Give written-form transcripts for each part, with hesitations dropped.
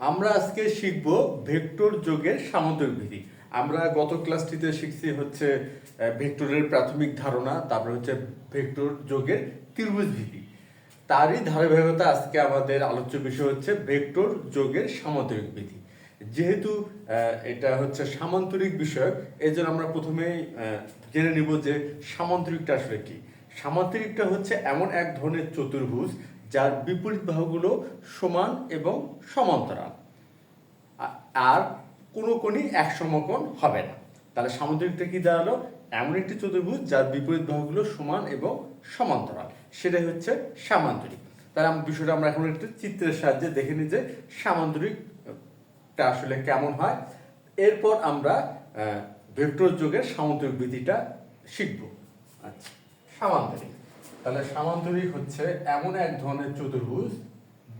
আমরা আজকে শিখব ভেক্টর যোগের সামন্তরিক বিধি। আমরা গত ক্লাসটিতে শিখছি হচ্ছে ভেক্টরের প্রাথমিক ধারণা, তারপরে হচ্ছে ভেক্টর যোগের ত্রিভুজ বিধি। তারই ধারাবাহিকতা আজকে আমাদের আলোচ্য বিষয় হচ্ছে ভেক্টর যোগের সামন্তরিক বিধি। যেহেতু এটা হচ্ছে সামান্তরিক বিষয়, এই জন্য আমরা প্রথমেই জেনে নিব যে সামান্তরিকটা আসলে কি। সামান্তরিকটা হচ্ছে এমন এক ধরনের চতুর্ভুজ যার বিপরীত বাহুগুলো সমান এবং সমান্তরাল, আর কোনো কোণই এক সমকোণ হবে না। তাহলে সামুদ্রিকটা কি দাঁড়ালো? এমন একটি চতুর্ভুজ যার বিপরীত বাহুগুলো সমান এবং সমান্তরাল, সেটাই হচ্ছে সামান্তরিক। তাহলে বিষয়টা আমরা এখন একটু চিত্রের সাহায্যে দেখে নিই যে সামান্তরিকটা আসলে কেমন হয়। এরপর আমরা ভেক্টর যোগের সামান্তরিক বিধিটা শিখব। আচ্ছা, সামান্তরিক। তাহলে সামান্তরিক হচ্ছে এমন এক ধরনের চতুর্ভুজ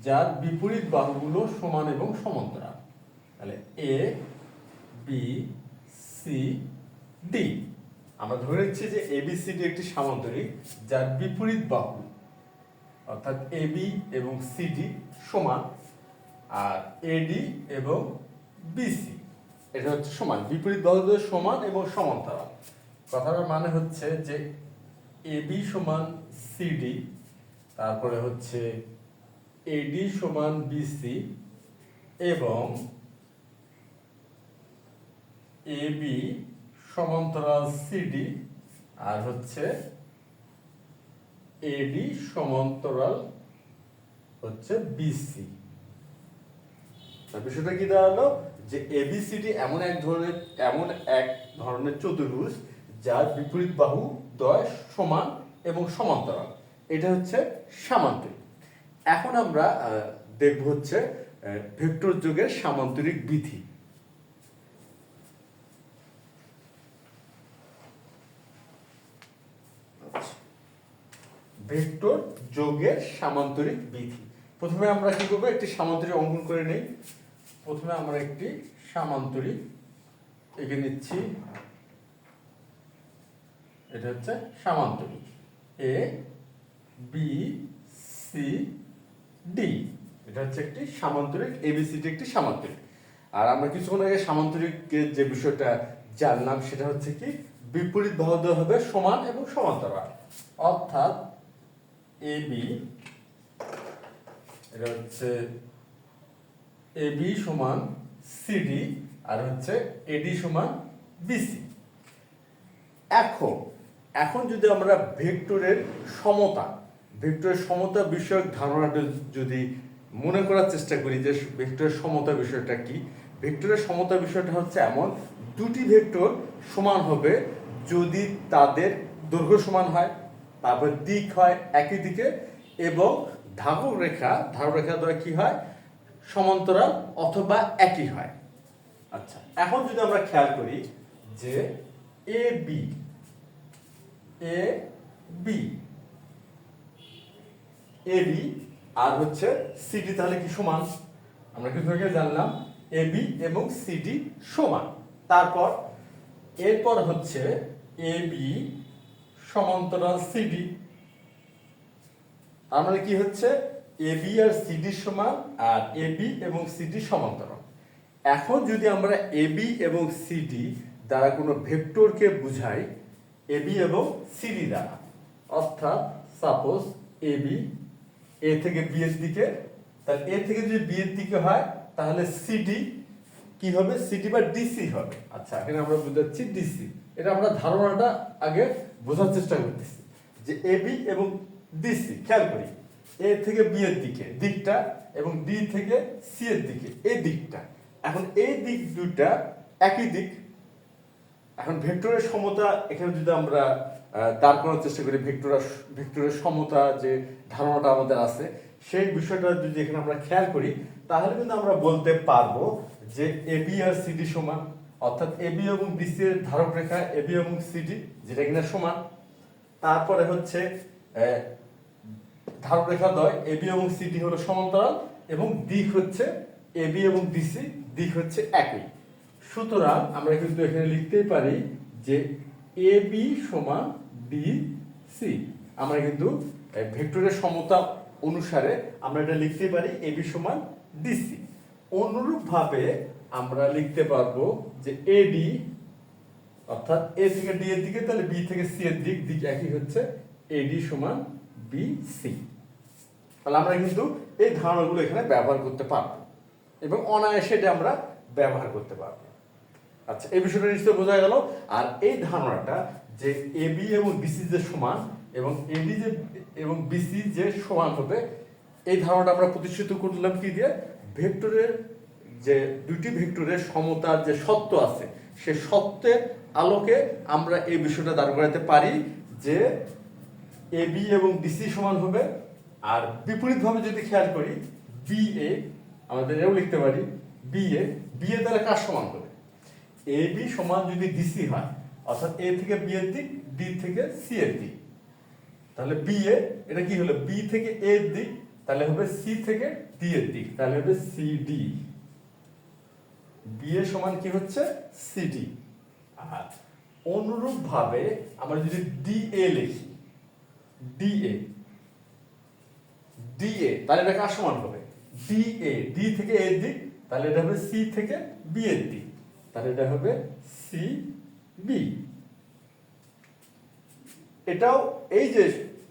যার বিপরীত বাহুগুলো সমান এবং সমান্তরাল। তাহলে এ বি সি ডি, আমরা ধরে নিচ্ছি যে এবিসিডি একটি সামান্তরিক যার বিপরীত বাহু অর্থাৎ এবি এবং সিডি সমান, আর এডি এবং বিসি এটা হচ্ছে সমান, বিপরীত বাহুগুলো সমান এবং সমান্তরাল। কথাটার মানে হচ্ছে যে এবি সমান সিডি, তারপরে হচ্ছে এডি সমান বিসি, এবং এবি সমান্তরাল সিডি, আর হচ্ছে এডি সমান্তরাল হচ্ছে বিসি। বিষয়টা কি দাঁড়ালো যে এবিসিডি এমন এক ধরনের চতুর্ভুজ যার বিপরীত বাহু দ্বয় সমান এবং সমান্তরাল, এটা হচ্ছে সামান্তরিক। এখন আমরা দেখব হচ্ছে ভেক্টর যোগের সামান্তরিক বিধি। ভেক্টর যোগের সামান্তরিক বিধি। প্রথমে আমরা কি করবো, একটি সামান্তরিক অঙ্কন করে নেই। প্রথমে আমরা একটি সামান্তরিক এঁকে নিচ্ছি। এটা হচ্ছে সামান্তরিক এ বি সি ডি, এটা হচ্ছে একটি সামান্তরিক, এবিসিডি একটি সামান্তরিক। আর আমরা কিছুক্ষণ আগে সামান্তরিকের যে বিষয়টা জানলাম সেটা হচ্ছে কি, বিপরীত বাহু হবে সমান এবং সমান্তরাল, অর্থাৎ এবি, এটা হচ্ছে এবি সমান সিডি, আর হচ্ছে এডি সমান বিসি। এখন যদি আমরা ভেক্টরের সমতা বিষয়ক ধারণাটা যদি মনে করার চেষ্টা করি যে ভেক্টরের সমতা বিষয়টা কি। ভেক্টরের সমতা বিষয়টা হচ্ছে এমন, দুটি ভেক্টর সমান হবে যদি তাদের দৈর্ঘ্য সমান হয়, তারপর দিক হয় একই দিকে, এবং ধারক রেখা দ্বারা কি হয়, সমান্তরাল অথবা একই হয়। আচ্ছা, এখন যদি আমরা খেয়াল করি যে এ বি আর হচ্ছে সিডি, তাহলে কি সমান? আমরা কিছু আগে জানলাম এবি এবং সিডি সমান। এরপর হচ্ছে এবি সমান্তরাল সিডি, তার মানে কি হচ্ছে এবি আর সিডি সমান, আর এবি এবং সিডি সমান্তরাল। এখন যদি আমরা এবি এবং সিডি দ্বারা কোনো ভেক্টরকে বুঝাই, এবি এবং সিডি দ্বারা, অর্থাৎ সাপোজ এবি এ থেকে বি এর দিকে, তাহলে এ থেকে যদি বি এর দিকে হয় তাহলে সিডি কি হবে, সিডি বা ডিসি হবে। আচ্ছা, এখানে আমরা বুঝাচ্ছি ডিসি, এটা আমরা ধারণাটা আগে বোঝার চেষ্টা করতেছি যে এবি এবং ডিসি। খেয়াল করি এ থেকে বি এর দিকটা এবং ডি থেকে সি এর দিকে এই দিকটা, এখন এই দিক দুটা একই দিক। এখন ভেক্টরের সমতা এখানে যদি আমরা দাঁড় করার চেষ্টা করি, ভেক্টরের সমতা যে ধারণাটা আমাদের আছে সেই বিষয়টা যদি এখানে আমরা খেয়াল করি, তাহলে কিন্তু আমরা বলতে পারবো যে এবি আর সিডি সমান, অর্থাৎ এবি এবং ডিসি এর ধারক রেখা এবি এবং সিডি, যেটা কিনা সমান। তারপরে হচ্ছে ধারক রেখা দ্বয় এবি এবং সিডি হলো সমান্তরাল, এবং দিক হচ্ছে এবি এবং ডিসি দিক হচ্ছে একই। সুতরাং আমরা কিন্তু এখানে লিখতেই পারি যে এবি সমান ডিসি। আমরা কিন্তু ভেক্টরের সমতা অনুসারে আমরা এটা লিখতে পারি এবি সমান ডিসি। অনুরূপভাবে আমরা লিখতে পারবো যে এডি অর্থাৎ এ থেকে ডি এর দিকে, তাহলে বি থেকে সি এর দিক একই হচ্ছে, এডি সমান বি সি। তাহলে আমরা কিন্তু এই ধারণাগুলো এখানে ব্যবহার করতে পারবো এবং অনায়াসে এটা আমরা ব্যবহার করতে পারবো। আচ্ছা, এই বিষয়টা নিশ্চয়ই বোঝা গেল। আর এই ধারণাটা যে এবি এবং বিসি যে সমান এবং এডি যে এবং বিসি যে সমান হবে, এই ধারণাটা আমরা প্রতিষ্ঠিত করলাম কি দিয়ে? ভেক্টরের যে দুটি ভেক্টরের সমতার যে সত্য আছে, সে সত্যের আলোকে আমরা এই বিষয়টা দাঁড় করাতে পারি যে এবি এবং বিসি সমান হবে। আর বিপরীতভাবে যদি খেয়াল করি, বি এ আমাদের এও লিখতে পারি বি এ দ্বারা কার সমান হবে? এ বি সমান যদি ডিসি হয়, অর্থাৎ এ থেকে বি এর দিক, ডি থেকে সি এর দিক, তাহলে বি এ এটা কি হলো? বি থেকে এ এর দিক, তাহলে হবে সি থেকে ডি এর দিক, তাহলে হবে সি ডি। বি এ সমান কি হচ্ছে? C D. আর অনুরূপ ভাবে আমরা যদি ডি এ লিখি, ডি এ তাহলে এটা কার সমান হবে? ডি এ, ডি থেকে এর দিক, তাহলে এটা হবে সি থেকে বি এর দিক, তাহলে এটা হবে সি বি। এটাও এই যে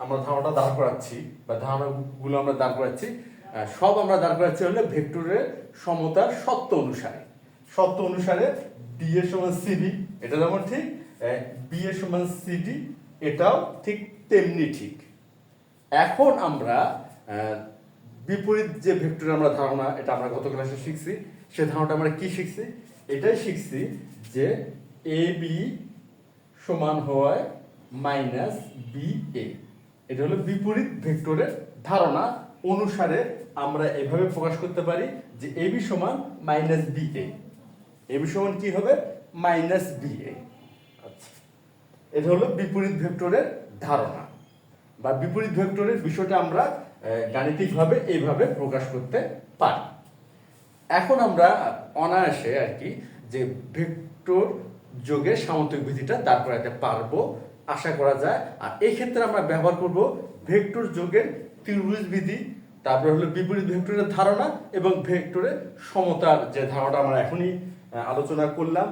আমরা ধারণাটা দাঁড় করাচ্ছি বা ধারণাগুলো আমরা দাঁড় করাচ্ছি, সব আমরা দাঁড় করাচ্ছি হলে ভেক্টরের সমতার সত্য অনুসারে ডি এর সমান সিডি, এটা যেমন ঠিক, বি এর সমান সিডি, এটাও ঠিক তেমনি ঠিক। এখন আমরা বিপরীত যে ভেক্টরের আমরা ধারণা, এটা আমরা গত ক্লাসে শিখছি, সে ধারণাটা আমরা কি শিখছি? এটাই শিখছি যে এ বি সমান হয় মাইনাস বি এ। এটা হলো বিপরীত ভেক্টরের ধারণা অনুসারে আমরা এভাবে প্রকাশ করতে পারি যে এ বি সমান minus B A. A B সমান কি হবে? Minus B A. আচ্ছা, এটা হলো বিপরীত ভেক্টরের ধারণা বা বিপরীত ভেক্টরের বিষয়টা আমরা গাণিতিকভাবে এইভাবে প্রকাশ করতে পারি। এখন আমরা অনায়াসে আর কি যে ভেক্টর যোগের সামন্তরিক বিধিটা দাঁড় করাতে পারবো আশা করা যায়। আর এই ক্ষেত্রে আমরা ব্যবহার করব ভেক্টর যোগের ত্রিভুজ বিধি, তারপরে হলো বিপরীত ভেক্টরের ধারণা এবং ভেক্টরের সমতার যে ধারণাটা আমরা এখনই আলোচনা করলাম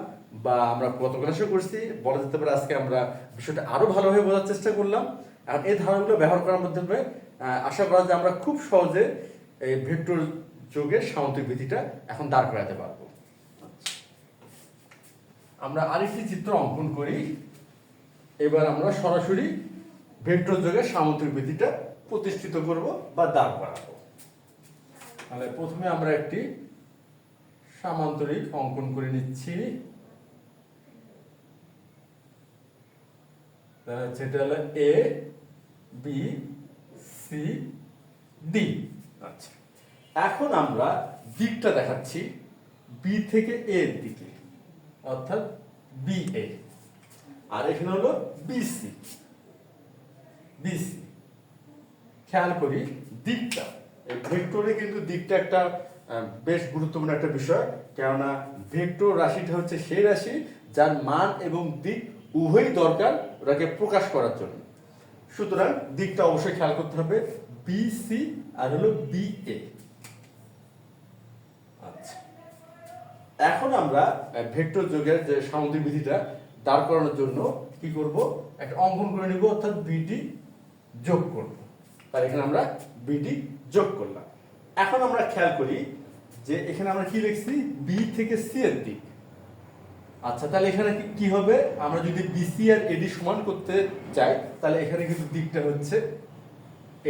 বা আমরা গত ক্লাসে করছি, বলা যেতে পারে আজকে আমরা বিষয়টা আরো ভালোভাবে বোঝার চেষ্টা করলাম। আর এই ধারণাগুলো ব্যবহার করার মাধ্যমে আশা করা যায় আমরা খুব সহজে এই ভেক্টর যোগের সামন্তরিক বিধিটা এখন দাঁড় করাতে পারবো। আমরা আরেকটি চিত্র অঙ্কন করি। এবার আমরা সরাসরি ভেক্টর যোগের সামন্তরিক বিধিটা প্রতিষ্ঠিত করব বা দাঁড় করাবো। তাহলে প্রথমে আমরা একটি সামান্তরিক অঙ্কন করে নিচ্ছি। সেটা হলো এ বি সি ডি। আচ্ছা, এখন আমরা দিকটা দেখাচ্ছি বি থেকে এ এর দিকে, অর্থাৎ বি এ, আর এখানে হলো বিসি। খেয়াল করি দিকটা, এই ভেক্টরে কিন্তু দিকটা একটা বেশ গুরুত্বপূর্ণ একটা বিষয়, কেননা ভেক্টর রাশিটা হচ্ছে সেই রাশি যার মান এবং দিক উভয়ই দরকার ওটাকে প্রকাশ করার জন্য। সুতরাং দিকটা অবশ্যই খেয়াল করতে হবে, বিসি আর হলো বি এ। আচ্ছা, এখন আমরা ভেক্টর যোগের যে সামন্তরিক বিধিটা দাঁড় করানোর জন্য কি করব? একটা অঙ্কন করে নিব, অর্থাৎ বিডি যোগ করব। তাহলে এখানে আমরা বিডি যোগ করলাম। এখন আমরা খেয়াল করি যে এখানে আমরা কি লিখছি? বি থেকে সি এর দিক। আচ্ছা, তাহলে এখানে কি হবে? আমরা যদি বিসি আর এডি সমান করতে চাই, তাহলে এখানে কিন্তু দিকটা হচ্ছে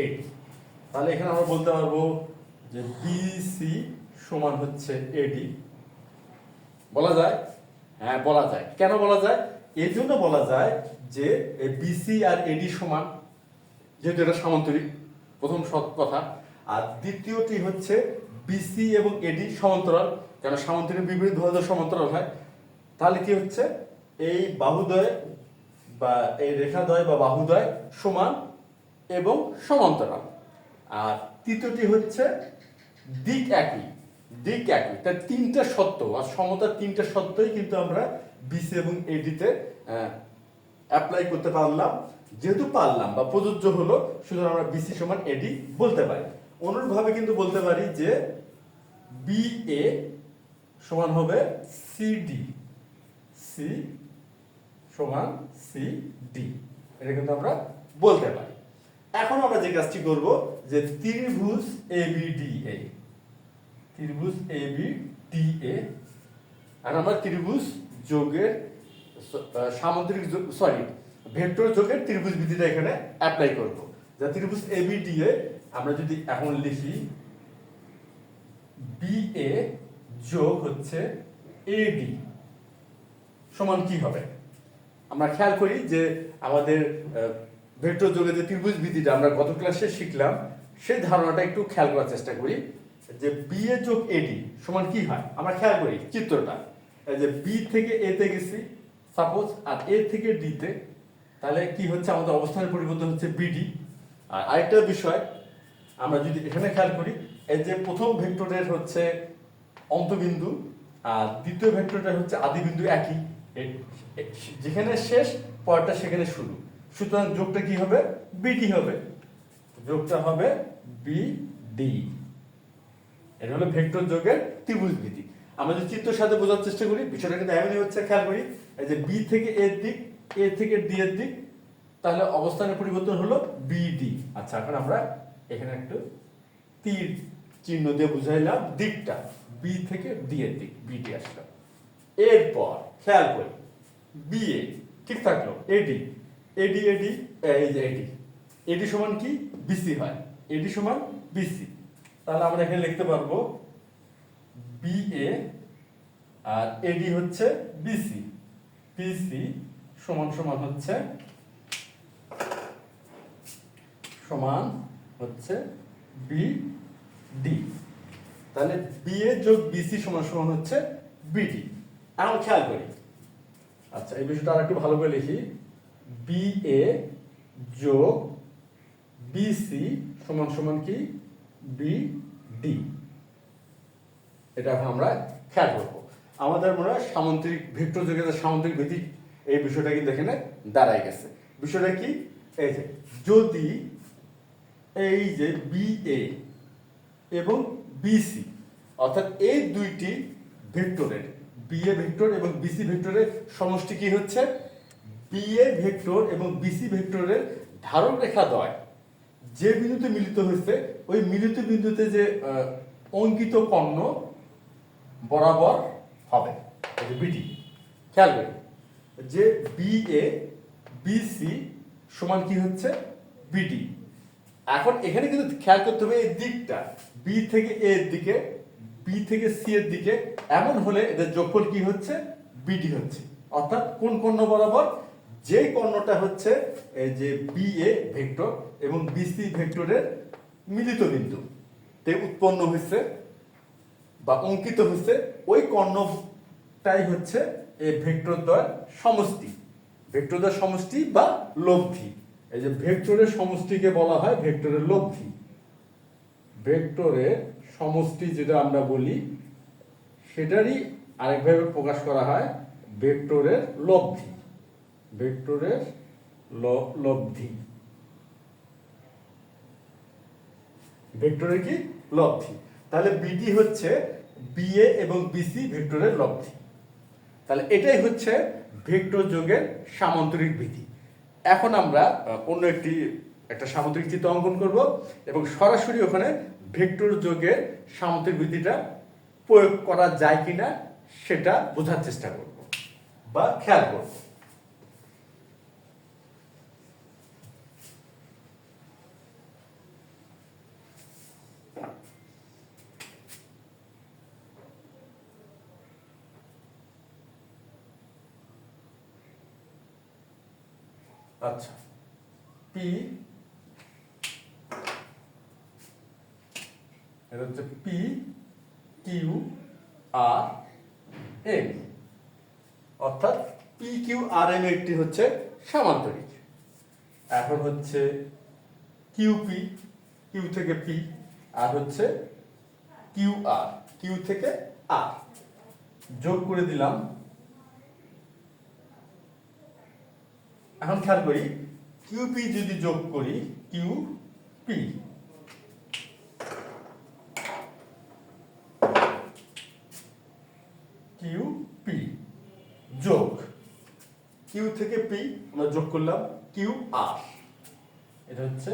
এডি। তাহলে এখানে আমরা বলতে পারবো যে বিসি সমান হচ্ছে এডি। বলা যায়? হ্যাঁ, বলা যায়। কেন বলা যায়? এই জন্য বলা যায় যে বিসি আর এডি সমান, যেহেতু এটা সামান্তরিক, প্রথম সৎ কথা। আর দ্বিতীয়টি হচ্ছে বিসি এবং এডি সমান্তরাল, কেন সামান্তরিক বিপরীত বাহুদ্বয় সমান্তরাল হয়। তাহলে কি হচ্ছে? এই বাহুদ্বয় বা এই রেখাদ্বয় বা বাহুদ্বয় সমান এবং সমান্তরাল। আর তৃতীয়টি হচ্ছে দিক একই। তার তিনটা সত্য, আর সমতার তিনটা সত্যই কিন্তু আমরা বিসি এবং এডিতে অ্যাপ্লাই করতে পারলাম। যেহেতু পারলাম বা প্রযোজ্য হলো, সুতরাং আমরা বিসি সমান এডি বলতে পারি। অনুরূপভাবে কিন্তু বলতে পারি যে বি এ সমান হবে সিডি, সি সমান সি ডি, এটা কিন্তু আমরা বলতে পারি। এখন আমরা যে কাজটি করব যে ত্রিভুজ এবিডিএ, ত্রিভুজ এবিডিএ, আর আমরা ত্রিভুজ যোগের সামুদ্রিক ভেক্টর যোগের ত্রিভুজ বিধিটা এখানে অ্যাপ্লাই করব। যা ত্রিভুজ এবিডিএ আমরা যদি এখন লিখি বিএ যোগ হচ্ছে এডি সমান কি হবে, আমরা খেয়াল করি যে আমাদের ভেক্টর যোগের যে ত্রিভুজ বিধিটা আমরা গত ক্লাসে শিখলাম সেই ধারণাটা একটু খেয়াল করার চেষ্টা করি যে বিএ যোগ এডি সমান কি হয়। আমরা খেয়াল করি চিত্রটা, যে বি থেকে এ তে গেছি সাপোজ, আর এ থেকে ডি তে, তাহলে কি হচ্ছে আমাদের অবস্থানের পরিবর্তন হচ্ছে বিডি। আর আরেকটা বিষয় আমরা যদি এখানে খেয়াল করি, এই যে প্রথম ভেক্টরের হচ্ছে অন্তবিন্দু আর দ্বিতীয় ভেক্টরটা হচ্ছে আদি বিন্দু একই, যেখানে শেষ পরেরটা সেখানে শুরু, সুতরাং যোগটা কি হবে, বিডি হবে, যোগটা হবে বিডি। এটা হলো ভেক্টর যোগের ত্রিভুজ বিধি। আমরা যদি চিত্রের সাথে বোঝার চেষ্টা করি বিষয়টা কিন্তু এমনই হচ্ছে, খেয়াল করি এই যে বি থেকে এর দিক, এ থেকে ডি এর দিক, তাহলে অবস্থানের পরিবর্তন হলো বিডি। আচ্ছা, এখন আমরা এখানে একটু তীর চিহ্ন দিয়ে বুঝাইলাম দিকটা, বি থেকে ডি এর দিক, বিডি আসলো। এরপর খেয়াল করি বিএ ঠিক থাকলো, এডি এডি এডি, এই যে এডি, এডি সমান কি বিসি হয়, এডি সমান বিসি। তাহলে আমরা এখানে লিখতে পারবো বিএ আর এডি হচ্ছে বিসি, বিসি সমান সমান হচ্ছে বিডি। তাহলে বিএ যোগ বিসি সমান সমান হচ্ছে বিডি। এখন খেয়াল করি, আচ্ছা এই বিষয়টা আরেকটু ভালো করে লিখি, বিএ যোগ বিসি সমান সমান কি বিডি। এটা এখন আমরা খেয়াল করবো। আমাদের মনে হয় সামুদ্রিক ভেক্টর যোগের সামুদ্রিক বিধি, এই বিষয়টা কিন্তু এখানে দাঁড়ায় গেছে। বিষয়টা কি, এই যে যদি এই যে বিএ এবং বিসি অর্থাৎ এই দুইটি ভেক্টরের, বিএ ভেক্টর এবং বিসি ভেক্টরের সমষ্টি কি হচ্ছে, বিএ ভেক্টর এবং বিসি ভেক্টরের ধারক রেখা দ্বয় যে বিন্দুতে মিলিত হয়েছে ওই মিলিত বিন্দুতে যে অঙ্কিত কর্ণ বরাবর হবে, এই যে বিডি। খেয়াল করি যে বিএ বিসি সমান কি হচ্ছে বিডি। এখন এখানে কিন্তু খেয়াল করতে হবে এই দিকটা, বি থেকে এ এর দিকে, বি থেকে সি এর দিকে, এমন হলে এদের যোগফল কি হচ্ছে বিডি হচ্ছে। অর্থাৎ কোন কর্ণ বরাবর, যে কর্ণটা হচ্ছে এই যে বিএ ভেক্টর এবং বিসি ভেক্টরের মিলিত বিন্দু তে উৎপন্ন হয়েছে বা অঙ্কিত হয়েছে, ওই কর্ণটাই হচ্ছে এই ভেক্টরদ্বয়ের সমষ্টি, ভেক্টরদ্বয়ের সমষ্টি বা লব্ধি। এই যে ভেক্টরের সমষ্টিকে বলা হয় ভেক্টরের লব্ধি। ভেক্টরের সমষ্টি যেটা আমরা বলি সেটারই আরেকভাবে প্রকাশ করা হয় ভেক্টরের লব্ধি, ভেক্টরের লব্ধি, ভেক্টরের কি লব্ধি। তাহলে বিডি হচ্ছে বিএ এবং বিসি ভেক্টরের লব্ধি। তাহলে এটাই হচ্ছে ভেক্টর যোগের সামান্তরিক বিধি। এখন আমরা অন্য একটা সামুদ্রিক চিত্র অঙ্কন করব এবং সরাসরি ওখানে ভেক্টর যোগের সামুদ্রিক বিধিটা প্রয়োগ করা যায় কিনা সেটা বোঝার চেষ্টা করব বা খেয়াল করব। আচ্ছা, পি এটা হচ্ছে পি কিউ আর এম, অর্থাৎ পি কিউ আর এম একটি হচ্ছে সামান্তরিক। এখন হচ্ছে কিউপি, কিউ থেকে পি, আর হচ্ছে কিউ আর, কিউ থেকে আর যোগ করে দিলাম। এখন খেয়াল করি কিউপি যদি যোগ করি, কিউপি কিউ থেকে পি আমরা যোগ করলাম কিউ আর, এটা হচ্ছে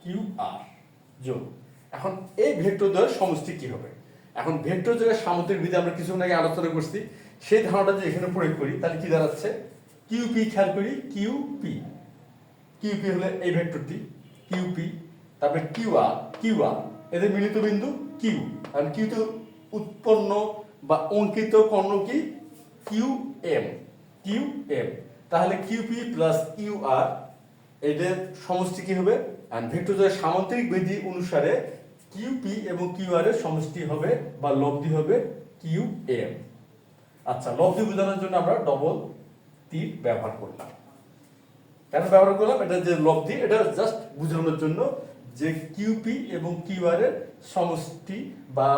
কিউ আর যোগ। এখন এই ভেক্টর দ্বয়ের সমষ্টি কি হবে? এখন ভেক্টর যোগের সামুদ্রিক বিধি আমরা কিছুক্ষণ আগে আলোচনা করছি, সেই ধারণাটা যদি এখানে প্রয়োগ করি তাহলে কি দাঁড়াচ্ছে? কিউ পি, খেয়াল করি কিউ পি, কিউ পি হলে এই ভেক্টরটি কিউ পি, তারপরে কিউ আর এদের মিলিত বিন্দু কিউ, কারণ কিউ তো উৎপন্ন বা অঙ্কিত কর্ণ কি কিউ এম, তাহলে Q P plus Q R এদের সমষ্টি কি হবে? ভেক্টর যোগের সামান্তরিক বিধি অনুসারে কিউ পি এবং কিউ আর এর সমষ্টি হবে বা লব্ধি হবে কিউ এম। আচ্ছা, লব্ধি বোঝানোর জন্য আমরা ডবল তীর ব্যবহার করলাম। কেন ব্যবহার করলাম? এটা যে লব্ধি, এটা জাস্ট বোঝানোর জন্য যে কিউ পি এবং কিউ আর এর সমষ্টি বা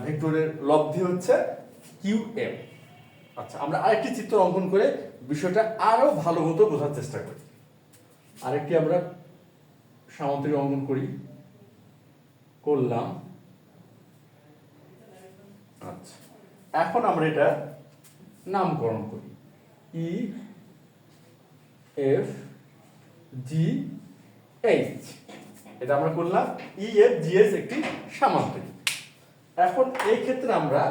ভেক্টরের লব্ধি হচ্ছে কিউ এম। আচ্ছা, আমরা আরেকটি চিত্র অঙ্কন করে বিষয়টা আরো ভালো মতো বোঝার চেষ্টা করি। আরেকটি আমরা সামান্তরিক অঙ্কন করলাম। আচ্ছা, এখন আমরা এটা নামকরণ করি ই এফ জি এইচ, এটা আমরা করলাম ই এফ জি এইচ একটি সামান্তরিক। এখন এই ক্ষেত্রে আমরা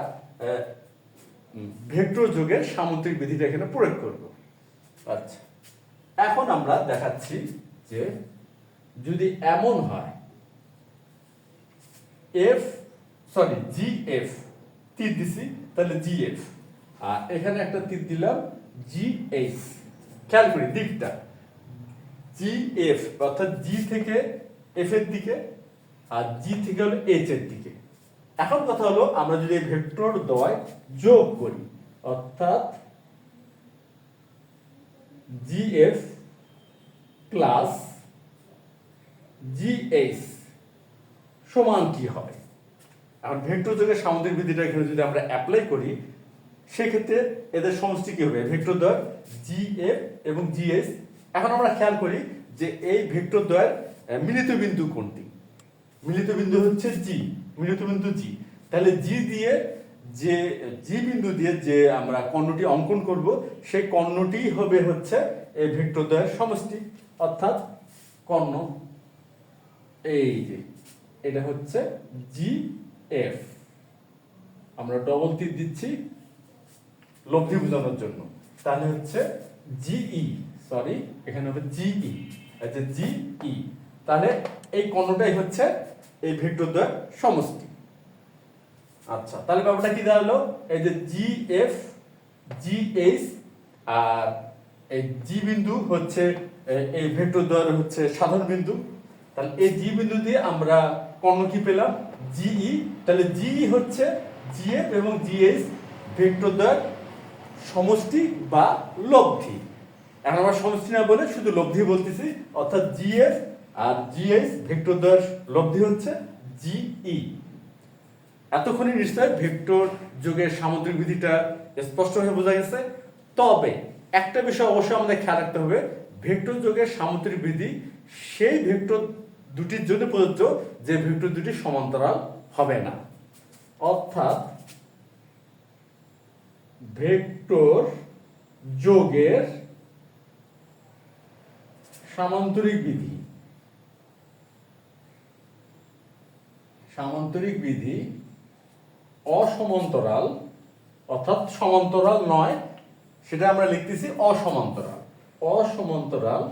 ভেক্টর যোগের সামুদ্রিক বিধিটা এখানে প্রয়োগ করব। আচ্ছা, এখন আমরা দেখাচ্ছি যে যদি এমন হয় জি এফ তীর দিছি, তাহলে জি এফ, আর এখানে একটা তীর দিলাম জি এইচ। খেয়াল করি দিকটা, জি এফ অর্থাৎ জি থেকে এফ এর দিকে আর জি থেকে হলো এইচ এর দিকে। এখন কথা হলো আমরা যদি ভেক্টর দ্বয় যোগ করি, অর্থাৎ জি এফ প্লাস জি এইচ সমান কি হবে? এখন ভেক্টর যোগের সামুদ্রিক বিধিটা এখানে যদি আমরা অ্যাপ্লাই করি, সেক্ষেত্রে এদের সমষ্টি কি হবে? ভেক্টর দ্বয় জি এফ এবং জি এইচ। এখন আমরা খেয়াল করি যে এই ভেক্টর দ্বয়ের মিলিত বিন্দু কোনটি? মিলিত বিন্দু হচ্ছে জি, মিলিত বিন্দু জি। তাহলে জি বিন্দু দিয়ে যে আমরা কর্ণটি অঙ্কন করব, সেই কর্ণটি হবে হচ্ছে এই ভেক্টর দ্বয়ের সমষ্টি, অর্থাৎ কর্ণ এই যে এটা হচ্ছে জি এফ। আমরা ডবল তীর দিচ্ছি লব্ধি বোঝানোর জন্য, তাহলে হচ্ছে জিই, সরি এখানে হবে জিই, আচ্ছা জিই। তাহলে এই কর্ণটাই হচ্ছে এই ভেক্টর দ্বয়ের সমষ্টি। আচ্ছা, তাহলে ব্যাপারটা কি দাঁড়ালো? এই যে জি এফ জি এইচ আর এই জি বিন্দু হচ্ছে এই ভেক্টর দ্বয়ের হচ্ছে সাধারণ বিন্দু। তাহলে এই জি বিন্দু দিয়ে আমরা কর্ণ কি পেলাম? জিই। তাহলে জিই হচ্ছে জিএফ এবং জিএইচ ভেক্টর দ্বয়ের সমষ্টি বা লব্ধি। এখন আমরা সমষ্টি না বলে শুধু লব্ধি বলতেছি, অর্থাৎ জিএফ আর জিএইচ ভেক্টর দ্বয়ের লব্ধি হচ্ছে জিই। এতক্ষণে নিশ্চয় ভেক্টর যোগের সামুদ্রিক বিধিটা স্পষ্টভাবে বোঝা গেছে। তবে একটা বিষয় অবশ্যই আমাদের খেয়াল রাখতে হবে, ভেক্টর যোগের সামুদ্রিক বিধি সেই ভেক্টর দুটির জন্য প্রযোজ্য যে ভেক্টর দুটি সমান্তরাল হবে না। অর্থাৎ ভেক্টর যোগের সামান্তরিক বিধি অসমান্তরাল, অর্থাৎ সমান্তরাল নয়, সেটা আমরা লিখতেছি অসমান্তরাল। অসমান্তরাল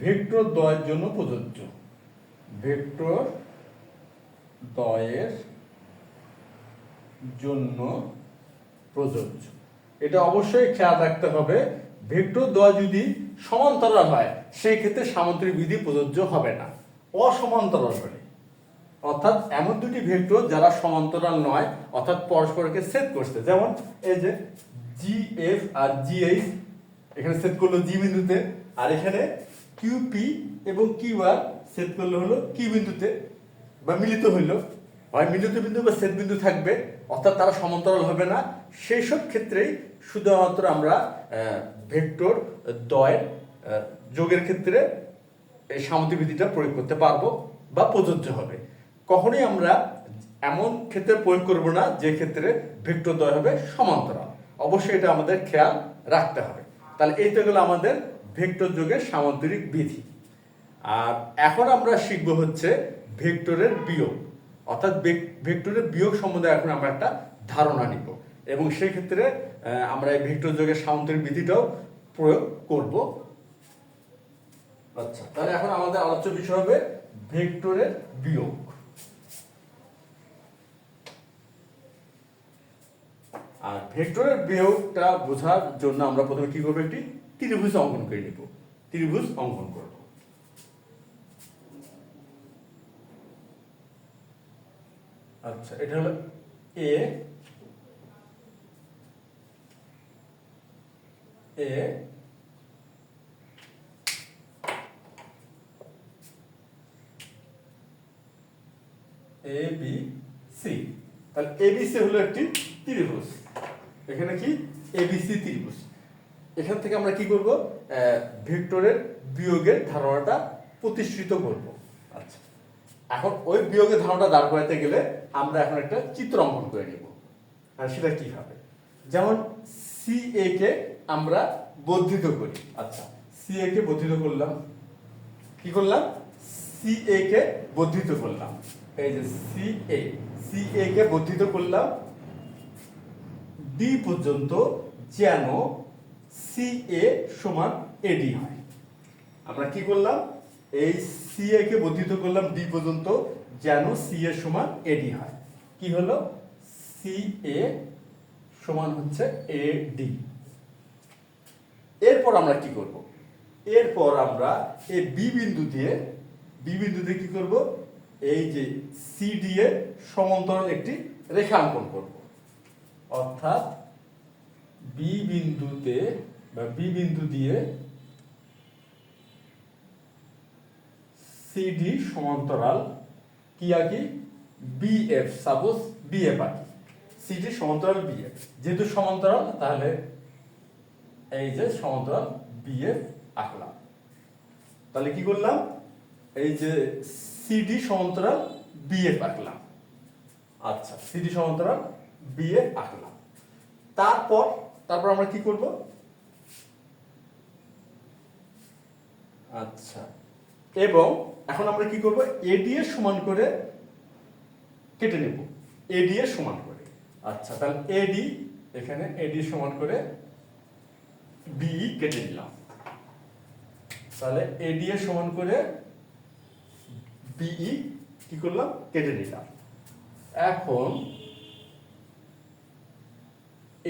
ভেক্টর দ্বয়ের জন্য প্রযোজ্য। ভেক্টর দ্বয়ের জন্য প্রযোজ্য। এটা অবশ্যই খেয়াল রাখতে হবে, ভেক্টর দ্বয় যদি সমান্তরাল হয় সেই ক্ষেত্রে সামান্তরিক বিধি প্রযোজ্য হবে না। অসমান্তরাল হলে, অর্থাৎ এমন দুটি ভেক্টর যারা সমান্তরাল নয়, অর্থাৎ পরস্পরকে ছেদ করছে, যেমন এই যে জি এফ আর জি এইচ এখানে ছেদ করলো জি বিন্দুতে, আর এখানে কিউ পি এবং কিউ আর ছেদ করলো হলো কিউ বিন্দুতে, বা মিলিত হইলো, হয় মিলিত বিন্দু বা ছেদ বিন্দু থাকবে, অর্থাৎ তারা সমান্তরাল হবে না। সেই সব ক্ষেত্রেই শুধুমাত্র আমরা ভেক্টর দ্বয়ের যোগের ক্ষেত্রে এই সামুদ্রিক ভিত্তিটা প্রয়োগ করতে পারবো বা প্রযোজ্য হবে। কখনোই আমরা এমন ক্ষেত্রে প্রয়োগ করব না যে ক্ষেত্রে ভেক্টর দ্বয় হবে সমান্তরাল। অবশ্যই এটা আমাদের খেয়াল রাখতে হবে। তাহলে এই তো গেল আমাদের ভেক্টর যোগের সামান্তরিক বিধি। আর এখন আমরা শিখব হচ্ছে ভেক্টরের বিয়োগ, অর্থাৎ ভেক্টরের বিয়োগ সম্বন্ধে এখন আমরা একটা ধারণা নিব এবং সেক্ষেত্রে আমরা এই ভেক্টর যোগের সামান্তরিক বিধিটাও প্রয়োগ করব। আচ্ছা, তাহলে এখন আমাদের আলোচ্য বিষয় হবে ভেক্টরের বিয়োগ। আর ভেক্টরের বিয়োগটা বোঝার জন্য আমরা প্রথমে কি করব, একটি ত্রিভুজ অঙ্কন করে নিব। ত্রিভুজ অঙ্কন করব। আচ্ছা, এটা হলো এ বি সি। তাহলে এবিসি হলো একটি ত্রিভুজ। এখানে কি এবিসি ত্রিভুজ। এখান থেকে আমরা কি করব, ভেক্টরের বিয়োগের ধারণাটা প্রতিষ্ঠিত করব। আচ্ছা, এখন ওই বিয়োগের ধারণাটা দাঁড় করাতে গেলে আমরা এখন একটা চিত্র অঙ্কন করে নিব। আর সেটা কি হবে, যেমন সি এ কে আমরা বর্ধিত করি। আচ্ছা, সি এ কে বর্ধিত করলাম, কি করলাম, সি এ কে বর্ধিত করলাম। এই যে সি এ কে বর্ধিত করলাম ডি পর্যন্ত, যেন সি এ সমান এডি হয়। আমরা কি করলাম, এই সি এ কে বর্ধিত করলাম ডি পর্যন্ত, যেন সি এ সমান এডি হয়। কি হলো, সি এ সমান হচ্ছে এডি। এরপর আমরা কি করব, এরপর আমরা এই বি বিন্দু দিয়ে কি করব, এই যে সিডি এর সমান্তরাল একটি রেখা অঙ্কন করব। অর্থাৎ বি বিন্দুতে বা বি বিন্দু দিয়ে সিডি সমান্তরাল কি আঁকি, বিএফ, সাপোজ বিএফ আঁকি, সিডি সমান্তরাল বিএফ। যেহেতু সমান্তরাল তাহলে এই যে সমান্তরাল বিএফ আঁকলাম। তাহলে কি করলাম, এই যে সিডি সমান্তরাল বিএফ আঁকলাম। আচ্ছা, সিডি সমান্তরাল বিএফ আঁকলাম। তারপর আমরা কি করব, আচ্ছা, এবং এখন আমরা কি করব, এডি এর সমান করে কেটে নেব, এডি এর সমান করে। আচ্ছা, তাহলে এডি, এখানে এডি সমান করে বিই কেটে নিলাম। তাহলে এডি এর সমান করে বিই কি করলাম, কেটে নিলাম। এখন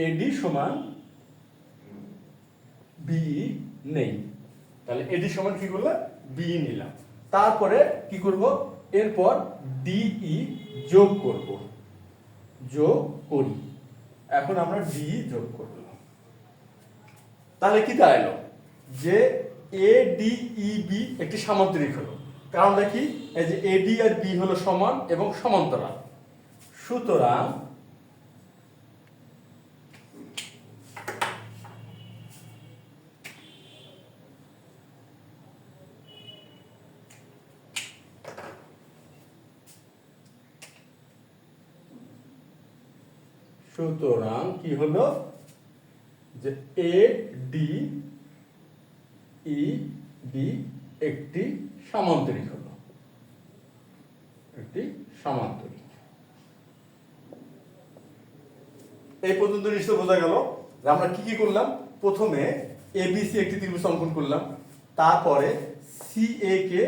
এডি সমান বিই নেই, তাহলে এডি সমান কি করলাম, বিই নিলাম। তারপরে কি করব, এরপর ডিই যোগ করব, যোগ করি। এখন আমরা ডিই যোগ করলাম। তাহলে কি দাঁড়ালো, যে এডিইবি একটি সামান্তরিক হলো। কারণটা কি, এই যে এডি আর বি হলো সমান এবং সমান্তরাল। সুতরাং কি হলো, যে এ ডি ই বি একটি সামান্তরিক হলো, একটি সামান্তরিক। এই পর্যন্ত নিশ্চয় বোঝা গেল যে আমরা কি কি করলাম। প্রথমে এবিসি একটি ত্রিভুজ অঙ্কন করলাম, তারপরে সি এ কে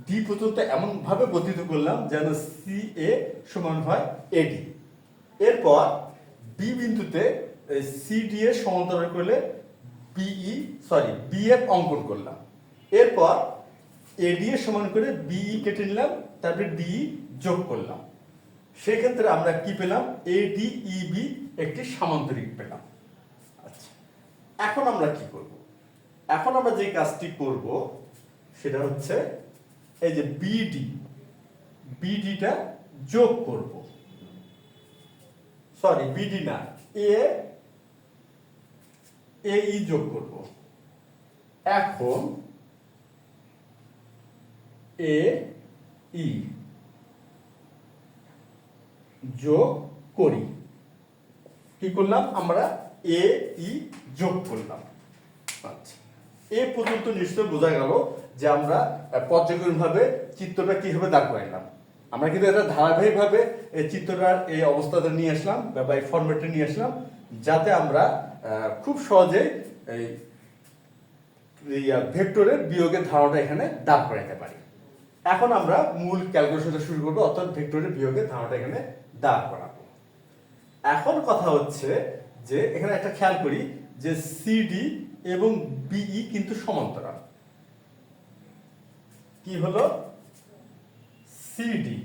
ডি পর্যন্ত এমন ভাবে বর্ধিত করলাম যেন সি এ সমান হয় এডি। এরপর বি বিন্দুতে সিডি এর সমান্তরাল করলে বিএফ অঙ্কন করলাম। এরপর এডি এর সমান করে বিই কেটে নিলাম, তারপরে ডিই যোগ করলাম। সেক্ষেত্রে আমরা কি পেলাম, এডিইবি একটি সামান্তরিক পেলাম। আচ্ছা, এখন আমরা কি করব, এখন আমরা যে কাজটি করব সেটা হচ্ছে এই যে বিডিটা যোগ করব, বিডি না, এই যোগ করব। এখন এ ই যোগ করি। কি করলাম আমরা? এ ই যোগ করলাম। আচ্ছা, এ পর্যন্ত নিশ্চয় বোঝা গেল যে আমরা পর্যায়ক্রমিকভাবে চিত্রটা কিভাবে দাঁড় করাইলাম। আমরা কিন্তু এটা ধারাবাহিকভাবে এই চিত্রটার এই অবস্থাতে নিয়ে আসলাম বা এই ফরম্যাটে নিয়ে আসলাম, যাতে আমরা খুব সহজে এই ভেক্টরের বিয়োগের ধারণাটা এখানে দাঁড় করাইতে পারি। এখন আমরা মূল ক্যালকুলেশনটা শুরু করবো, অর্থাৎ ভেক্টরের বিয়োগের ধারণাটা এখানে দাঁড় করাবো। এখন কথা হচ্ছে যে এখানে একটা খেয়াল করি যে সিডি এবং বিই কিন্তু সমান্তরাল। কি হলো? সিডি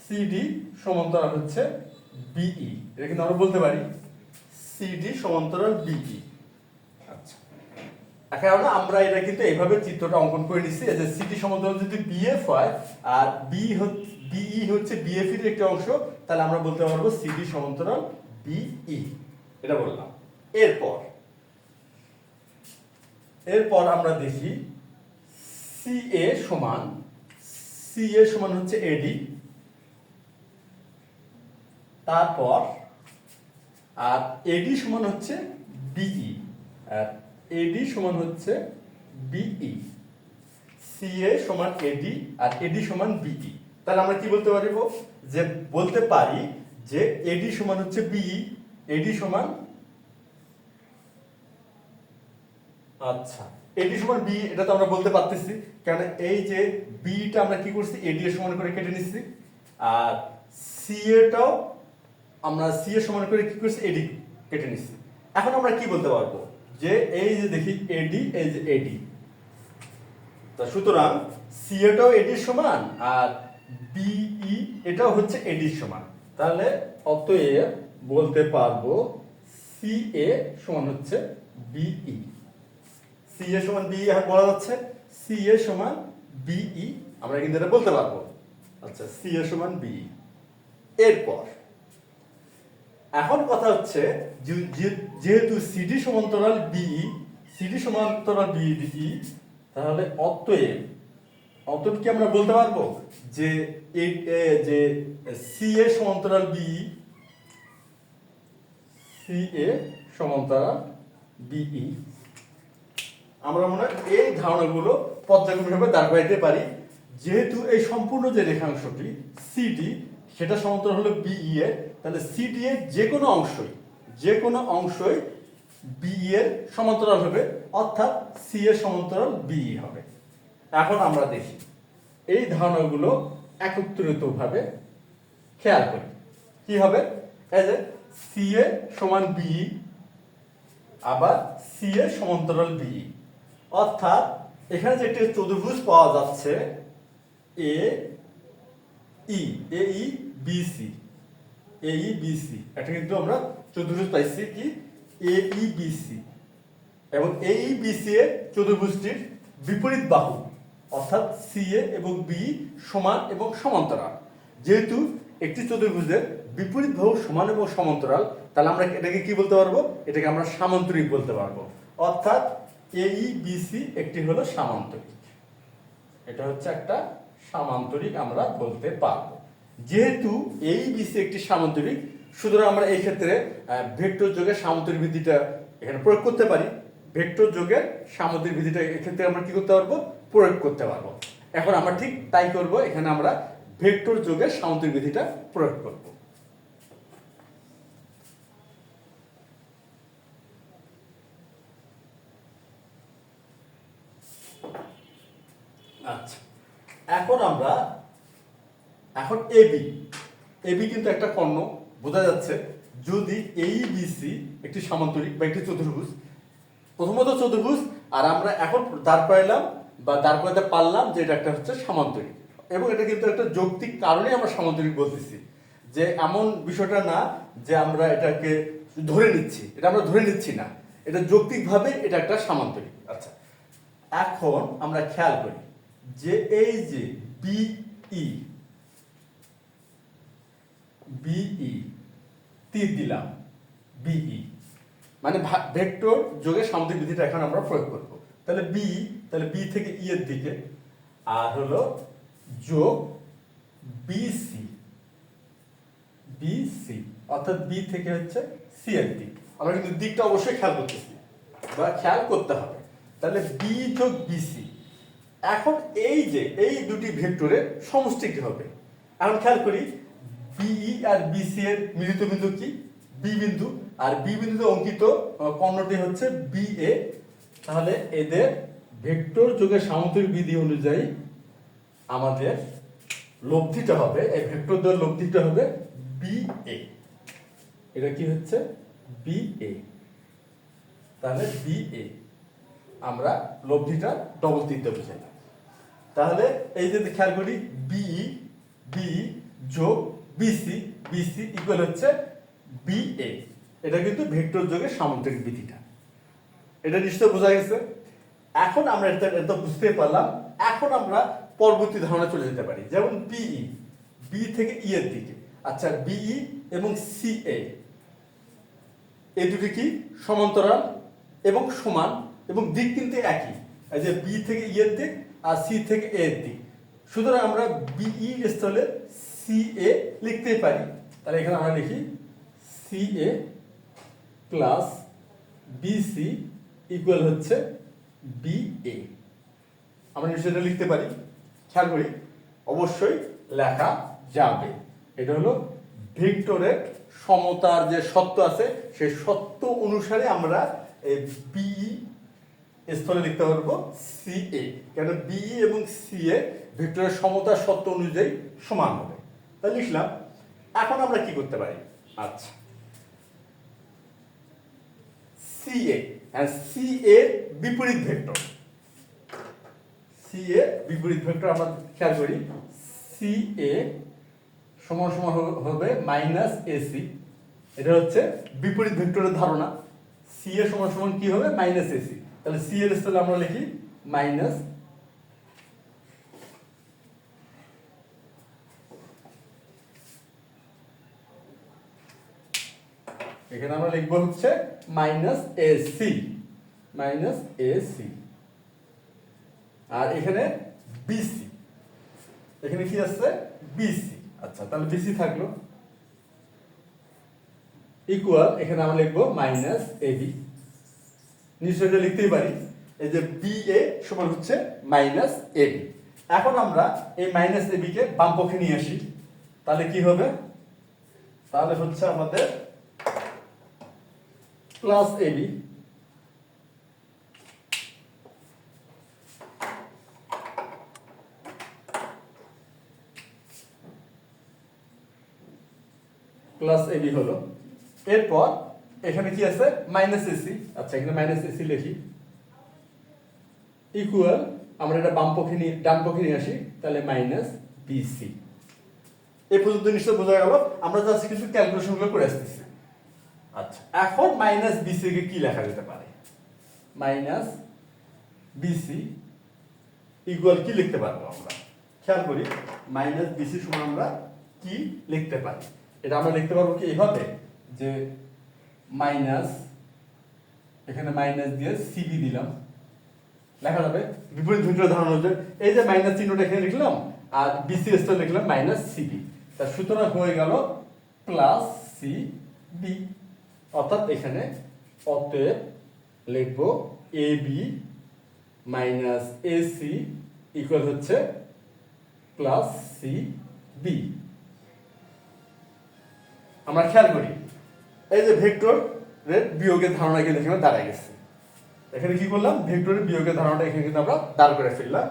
সিডি সমান্তরাল হচ্ছে বিই। এটা কিন্তু আমরা বলতে পারি সিডি সমান্তরাল বিই। আচ্ছা, এখন আমরা এটা কিন্তু এইভাবে চিত্রটা অঙ্কন করে নিচ্ছি যে সিডি সমান্তরাল যদি বিএফ হয় আর বিই হচ্ছে বিএফ এর একটি অংশ, তাহলে আমরা বলতে পারবো সিডি সমান্তরাল বিই। এটা বললাম। এরপর আমরা দেখি সিএ সমান হচ্ছে এডি, তারপর আর এডি সমান হচ্ছে বিই, আর এডি সমান হচ্ছে বিই। সিএ সমান এডি আর এডি সমান বিই। তাহলে আমরা কি বলতে পারবো? যে বলতে পারি যে এডি সমান হচ্ছে বিই, এডি সমান, আচ্ছা, এডি সমান বি, এটা তো আমরা বলতে পারতেছি, কারণ এই যে বিটা আমরা কি করছি, এডি এর সমান করে কেটে নিচ্ছি, আর সি এটাও আমরা সি এর সমান করে কি করছি, এডি কেটে নিচ্ছি। এখন আমরা কি বলতে পারবো? যে এই যে দেখি এডি, এই যে এডি, তা সুতরাং সি এটাও এডির সমান আর বিই এটাও হচ্ছে এডির সমান। তাহলে অতএব বলতে পারবো সি এ সমান হচ্ছে বিই। সি এ সমান বিই এখন বলা যাচ্ছে, সি এ সমান বিই, আমরা কিন্তু এটা বলতে পারবো। আচ্ছা, সি এ সমান বিই। এরপর এখন কথা হচ্ছে যেহেতু সিডি সমান্তরাল বিই, সিডি সমান্তরাল বিই, তাহলে অতএব কি আমরা বলতে পারবো যে যে সি এ সমান্তরাল বিই, সি এ সমান্তরাল বিই। আমরা মনে হয় এই ধারণাগুলো পর্যায়ক্রমিকভাবে দাঁড় করাইতে পারি। যেহেতু এই সম্পূর্ণ যে রেখাংশটি সিডি সেটা সমান্তরাল হলো বিই এর, তাহলে সিডি এর যে কোনো অংশই বিই এর সমান্তরাল হবে, অর্থাৎ সি এর সমান্তরাল বিই হবে। এখন আমরা দেখি এই ধারণাগুলো একত্রিতভাবে খেয়াল করি। কি হবে? এই যে সি এ সমান বিই, আবার সি এর সমান্তরাল বিই, অর্থাৎ এখানে যে একটি চতুর্ভুজ পাওয়া যাচ্ছে এ ই বিসি, এটা কিন্তু আমরা চতুর্ভুজ পাইছি কি, এ ই বিসি, এবং এ ই বিসি এর চতুর্ভুজটির বিপরীত বাহু অর্থাৎ সি এ এবং বি সমান এবং সমান্তরাল। যেহেতু একটি চতুর্ভুজের বিপরীত বাহু সমান এবং সমান্তরাল, তাহলে আমরা এটাকে কি বলতে পারবো? এটাকে আমরা সামান্তরিক বলতে পারবো। অর্থাৎ এই বিসি একটি হলো সামান্তরিক, এটা হচ্ছে একটা সামান্তরিক আমরা বলতে পারবো। যেহেতু এই বিসি একটি সামান্তরিক, সুতরাং আমরা এই ক্ষেত্রে ভেক্টর যোগের সামান্তরিক বিধিটা এখানে প্রয়োগ করতে পারি। ভেক্টর যোগের সামান্তরিক বিধিটা এক্ষেত্রে আমরা কি করতে পারবো? প্রয়োগ করতে পারবো। এখন আমরা ঠিক তাই করব, এখানে আমরা ভেক্টর যোগের সামান্তরিক বিধিটা প্রয়োগ করব। আচ্ছা, এখন এবি কিন্তু একটা কর্ণ, বোঝা যাচ্ছে। যদি এই বিসি একটি সামান্তরিক বা একটি চতুর্ভুজ, প্রথমত চতুর্ভুজ, আর আমরা এখন দাঁড় করাতে পারলাম যে এটা একটা হচ্ছে সামান্তরিক, এবং এটা কিন্তু একটা যৌক্তিক কারণে আমরা সামান্তরিক বলতেছি, যে এমন বিষয়টা না যে আমরা এটাকে ধরে নিচ্ছি, এটা আমরা ধরে নিচ্ছি না, এটা যৌক্তিকভাবে এটা একটা সামান্তরিক। আচ্ছা, এখন আমরা খেয়াল করি যে এই যে বিই তীর দিলাম, বিই মানে ভেক্টর যোগের সামান্তরিক বিধিটা এখন আমরা প্রয়োগ করব। তাহলে বি থেকে ই এর দিকে, আর হলো যোগ বিসি, বিসি অর্থাৎ বি থেকে হচ্ছে সি এর দিক। আমরা কিন্তু দিকটা অবশ্যই খেয়াল করতেছি বা খেয়াল করতে হবে। তাহলে বি যোগ বিসি, এখন এই যে এই দুটি ভেক্টরের সমষ্টি কি হবে? এখন খেয়াল করি, বিই আর বিসি এর মিলিত বিন্দু কি? বি বিন্দু, আর বি বিন্দুতে অঙ্কিত কর্ণটি হচ্ছে বি এ। তাহলে এদের ভেক্টর যোগের সামন্তরিক বিধি অনুযায়ী আমাদের লব্ধিটা হবে, এই ভেক্টর দ্বয়ের লব্ধিটা হবে বি এ। এটা কি হচ্ছে? B A. তাহলে বি এ আমরা লব্ধিটা ডবল তিনটা বুঝাই। তাহলে এই যে খেয়াল করি, বিই, বিই যোগ বিসি, বিসি ইকুয়াল হচ্ছে বি এ। এটা কিন্তু ভেক্টর যোগের সামন্তরিক বিধিটা। এটা নিশ্চয় বোঝা গেছে। এখন আমরা এটা বুঝতে পারলাম। এখন আমরা পরবর্তী ধারণা চলে যেতে পারি, যেমন বিই, বি থেকে ই এর দিকে। আচ্ছা, বিই এবং সি এ, এই দুটি কি? সমান্তরাল এবং সমান, এবং দিক কিন্তু একই। এই যে বি থেকে ই এর দিক আর সি থেকে এ এর দিক। সুতরাং আমরা বিই এর স্থলে সি এ লিখতে পারি। তাহলে এখানে আমরা লিখি সি এ প্লাস বিসি ইকুয়াল হচ্ছে বি এ। আমরা নিশ্চয়ই এটা লিখতে পারি। খেয়াল করি, অবশ্যই লেখা যাবে। এটা হলো ভেক্টরের সমতার যে সত্য আছে, সেই সত্য অনুসারে আমরা এই বিই স্থলে লিখতে পারবো সি এ, কেন বিই এবং সি এ ভেক্টরের সমতার সত্য অনুযায়ী সমান হবে। তাই লিখলাম। এখন আমরা কি করতে পারি? আচ্ছা, সি এ, সি এর বিপরীত ভেক্টর, সি এ বিপরীত ভেক্টর আমরা খেয়াল করি, সি এ সমান সমান হবে মাইনাস এসি। এটা হচ্ছে বিপরীত ভেক্টরের ধারণা। সি এ সমান সমান কি হবে? Minus AC. তাহলে সি এর স্থলে আমরা লিখি মাইনাস, এখানে আমরা লিখবো হচ্ছে মাইনাস এসি, মাইনাস এসি। আর এখানে বিসি, এখানে কি আছে? বিসি। আচ্ছা, তাহলে বিসি থাকলো ইকুয়াল, এখানে আমরা লিখবো মাইনাস এবি। নিশ্চয়ই এটা লিখতেই পারি। এই যে বি এ সমান হচ্ছে মাইনাস এবি। এখন আমরা এই মাইনাস এবি কে বাম পক্ষে নিয়ে আসি। তাহলে কি হবে? তাহলে হচ্ছে আমাদের প্লাস এবি প্লাস এবি হলো। এরপর এখানে কি আছে? Minus AC. আচ্ছা, এখানে মাইনাস এসি লিখি ইকুয়াল, আমরা এটা বাম পক্ষে নিয়ে ডান পক্ষে নিয়ে আসি। তাহলে মাইনাস বিসি। এই পর্যন্ত নিশ্চয় বোঝা গেল। আমরা জাস্ট কিছু ক্যালকুলেশনগুলো করে আসতেছি। আচ্ছা, এখন মাইনাস বিসি কে কি লেখা যেতে পারে? মাইনাস বিসি ইকুয়াল কি লিখতে পারবো আমরা? খেয়াল করি, মাইনাস বিসি সমান আমরা কি লিখতে পারি? এটা আমরা লিখতে পারবো কি এইভাবে, যে মাইনাস, এখানে মাইনাস দিয়ে সিবি দিলাম, লেখা যাবে বিপরীত ভেক্টরের ধারণা অনুযায়ী। এই যে মাইনাস চিহ্নটা এখানে লিখলাম, আর বিসি স্থলে লিখলাম মাইনাস সিবি। তা সুতরাং হয়ে গেল প্লাস সি বি। অর্থাৎ এখানে অতএব লিখবো A B minus AC equal হচ্ছে প্লাস সি বি। আমরা খেয়াল করি, এই যে ভেক্টরের বিয়োগের ধারণা কিন্তু এখানে দাঁড়ায় গেছে। এখানে কি করলাম? ভেক্টরের বিয়োগের ধারণাটা এখানে কিন্তু আমরা দাঁড় করে ফেললাম,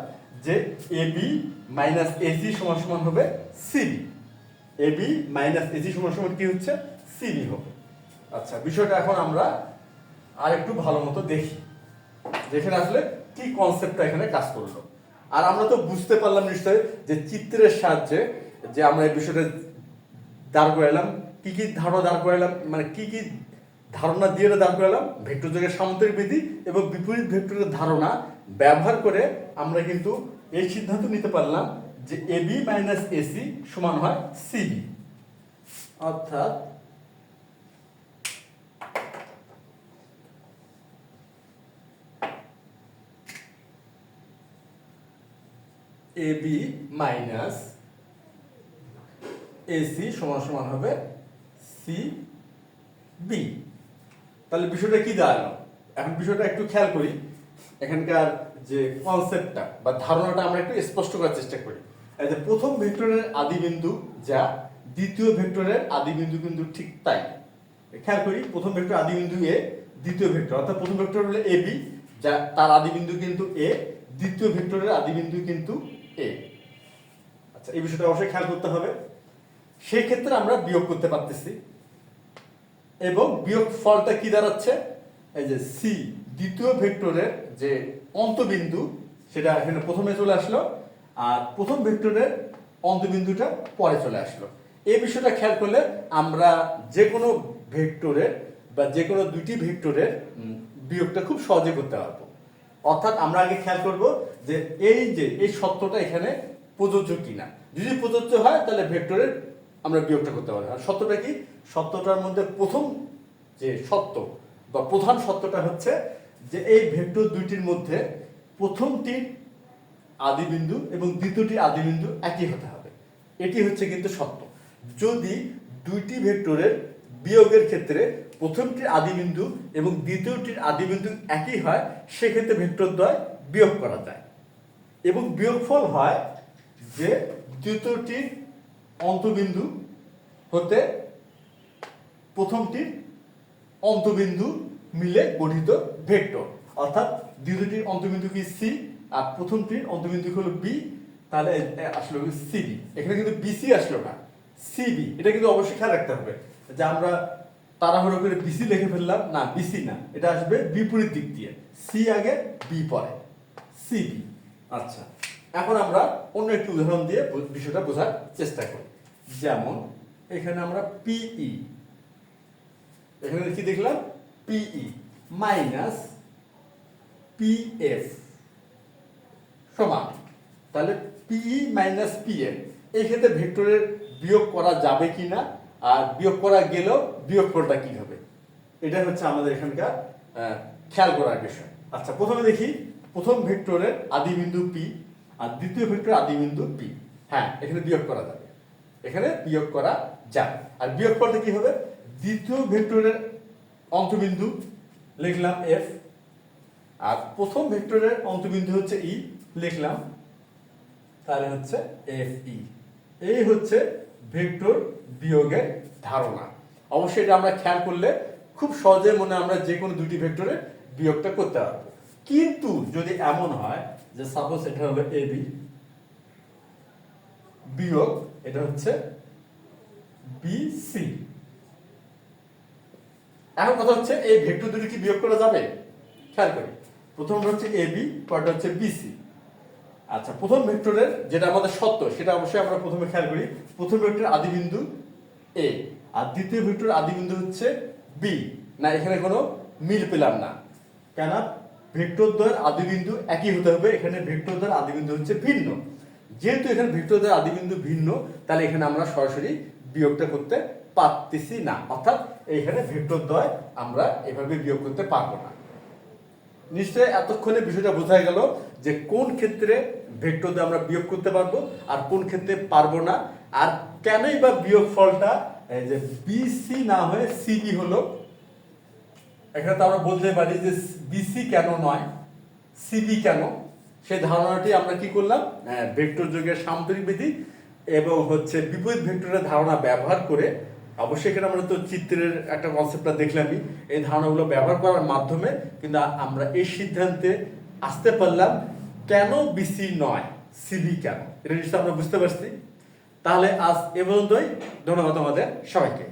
যে এ বি মাইনাস এসি সমান সমান হবে CB. A B minus AC সমান সমান কি হচ্ছে? সিবি হবে। আচ্ছা, বিষয়টা এখন আমরা আর একটু ভালো মতো দেখি, যেখানে আসলে কি কনসেপ্টটা এখানে কাজ করলো। আর আমরা তো বুঝতে পারলাম নিশ্চয় যে চিত্রের সাহায্যে যে আমরা এই বিষয়টা দাঁড় করালাম, কি কি ধারণা দাঁড় করালাম, মানে কি কি ধারণা দিয়ে দাঁড় করালাম, ভেক্টর যোগের সামন্তরিক বিধি এবং বিপরীত ভেক্টরের ধারণা ব্যবহার করে আমরা কিন্তু এই সিদ্ধান্ত নিতে পারলাম যে এবি মাইনাস এসি সমান হয় সিবি। অর্থাৎ AB মাইনাস AC সমান সমান হবে CB। তাহলে বিষয়টা কি দাঁড়ালো? এখন বিষয়টা একটু খেয়াল করি, এখানকার যে কনসেপ্টটা বা ধারণাটা আমরা একটু স্পষ্ট করার চেষ্টা করি। এই যে প্রথম ভেক্টরের আদি বিন্দু যা, দ্বিতীয় ভেক্টরের আদি বিন্দু কিন্তু ঠিক তাই। খেয়াল করি, প্রথম ভেক্টর আদি বিন্দু A, দ্বিতীয় ভেক্টর অর্থাৎ প্রথম ভেক্টর হলো AB, যা তার আদি বিন্দু কিন্তু A, দ্বিতীয় ভেক্টরের আদি বিন্দু কিন্তু A। আচ্ছা, এই বিষয়টা অবশ্যই খেয়াল করতে হবে। সেই ক্ষেত্রে আমরা বিয়োগ করতে পারতেছি এবং বিয়োগ ফলটা কি দাঁড়াচ্ছে? এই যে C, দ্বিতীয় ভেক্টরের যে অন্তবিন্দু সেটা এখানে প্রথমে চলে আসলো, আর প্রথম ভেক্টরের অন্তবিন্দুটা পরে চলে আসলো। এই বিষয়টা খেয়াল করলে আমরা যে কোনো ভেক্টরের বা যে কোনো দুইটি ভেক্টরের বিয়োগটা খুব সহজে করতে পারবো। অর্থাৎ আমরা আগে খেয়াল করব যে এই সত্যটা এখানে প্রযোজ্য কিনা। যদি প্রযোজ্য হয় তাহলে ভেক্টরের আমরা বিয়োগটা করতে পারবো। আর সত্যটা কি? সত্যটার মধ্যে প্রথম যে সত্য বা প্রধান সত্যটা হচ্ছে যে এই ভেক্টর দুইটির মধ্যে প্রথমটির আদিবিন্দু এবং দ্বিতীয়টির আদিবিন্দু একই হতে হবে। এটি হচ্ছে কিন্তু সত্য। যদি দুইটি ভেক্টরের বিয়োগের ক্ষেত্রে প্রথমটির আদিবিন্দু এবং দ্বিতীয়টির আদিবিন্দু একই হয়, সেক্ষেত্রে ভেক্টরদ্বয় বিয়োগ করা যায় এবং বিয়োগফল হয় যে দ্বিতীয়টির অন্তবিন্দু হতে প্রথমটির অন্তবিন্দু মিলে গঠিত ভেক্টর। অর্থাৎ দ্বিতীয়টির অন্তবিন্দু কি C আর প্রথমটির অন্তবিন্দু হলো B, তাহলে আসলে CB। এখানে কিন্তু BC আসলো না, CB। এটা কিন্তু অবশ্যই খেয়াল রাখতে হবে যে আমরা তাড়াহুড়ো করে BC লিখে ফেললাম না, BC না, এটা আসবে বিপরীত দিক দিয়ে, C আগে B পরে, CB। আচ্ছা, এখন আমরা অন্য একটি উদাহরণ দিয়ে বিষয়টা বোঝার চেষ্টা করি। যেমন এখানে আমরা PE, এখানে কি দেখলাম? PE মাইনাস PF সমান, তাহলে PE মাইনাস PF এই ক্ষেত্রে ভেক্টরের বিয়োগ করা যাবে কিনা, আর বিয়োগ করা গেলেও বিয়োগফলটা কি হবে, এটা হচ্ছে আমাদের এখানকার খেয়াল করার বিষয়। আচ্ছা, প্রথমে দেখি প্রথম ভেক্টরের আদিবিন্দু P আর দ্বিতীয় ভেক্টরের আদিবিন্দু P। হ্যাঁ, এখানে বিয়োগ করা যাবে, এখানে বিয়োগ করা যায়। আর বিয়োগফলটা কি হবে? দ্বিতীয় ভেক্টরের অন্তবিন্দু লিখলাম F, আর প্রথম ভেক্টরের অন্তবিন্দু হচ্ছে E, লিখলাম, তাহলে হচ্ছে FE। এই হচ্ছে ভেক্টর বিয়োগের ধারণা। অবশ্যই এটা আমরা খেয়াল করলে খুব সহজে মনে আমরা যে কোনো দুটি ভেক্টরের বিয়োগটা করতে পারবো। কিন্তু যদি এমন হয় যে সাপোজ এটা হলো AB বিয়োগ এটা হচ্ছে BC, এখন কথা হচ্ছে এই ভেক্টর দুটি কি বিয়োগ করা যাবে? খেয়াল করি, প্রথমটা হচ্ছে AB, পরটা হচ্ছে BC। আচ্ছা, প্রথম ভেক্টরের যেটা আমাদের সত্য সেটা অবশ্যই আমরা প্রথমে খেয়াল করি। প্রথম ভেক্টরের আদিবিন্দু A আর দ্বিতীয় ভেক্টরের আদিবিন্দু হচ্ছে B। না, এখানে কোনো মিল পেলাম না, কেন? ভেক্টরদ্বয়ের আদিবিন্দু একই হতে হবে, এখানে ভেক্টরদ্বয়ের আদিবিন্দু হচ্ছে ভিন্ন। যেহেতু এখানে ভেক্টরদ্বয়ের আদিবিন্দু ভিন্ন, তাহলে এখানে আমরা সরাসরি বিয়োগটা করতে পারতেছি না, অর্থাৎ এইখানে ভেক্টরদ্বয় আমরা এভাবে বিয়োগ করতে পারবো না। নিশ্চয়ই এতক্ষণে বিষয়টা বোঝা গেল যে কোন ক্ষেত্রে ভেক্টর দিয়ে আমরা বিয়োগ করতে পারবো আর কোন ক্ষেত্রে পারবো না, আর কেনই বা বিয়োগ ফলটা এই যে বিসি না হয়ে সিবি হলো। এখানে তো আমরা বলতে পারি যে বিসি কেন নয়, সিবি কেন, সেই ধারণাটি আমরা কি করলাম, ভেক্টর যোগের সামন্তরিক বিধি এবং হচ্ছে বিপরীত ভেক্টরের ধারণা ব্যবহার করে, অবশ্যই এখানে আমরা তো চিত্রের একটা কনসেপ্টটা দেখলামই, এই ধারণাগুলো ব্যবহার করার মাধ্যমে কিন্তু আমরা এই সিদ্ধান্তে আসতে পারলাম কেন বিসি নয়, সিবি কেন, এটা নিশ্চয়ই আমরা বুঝতে পারছি। তাহলে আজ এ পর্যন্তই, ধন্যবাদ আমাদের সবাইকে।